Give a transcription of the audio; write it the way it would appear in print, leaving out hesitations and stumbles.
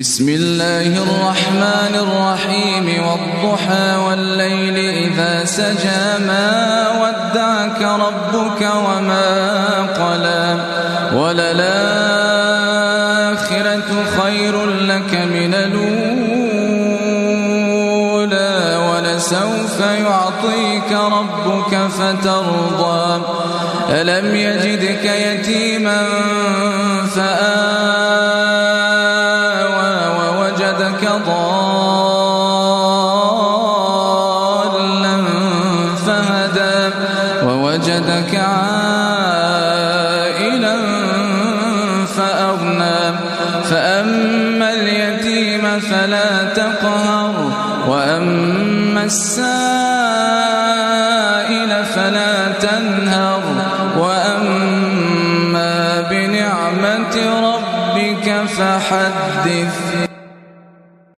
بسم الله الرحمن الرحيم والضحى والليل إذا سجى ما ودعك ربك وما قلى وللآخرة خير لك من الأولى ولسوف يعطيك ربك فترضى ألم يجدك يتيما فآوى ووجدك ضالا فهدى ووجدك عائلا فأغنى فأما اليتيم فلا تقهر وأما السائل فلا تنهر وأما بنعمة ربك فحدث.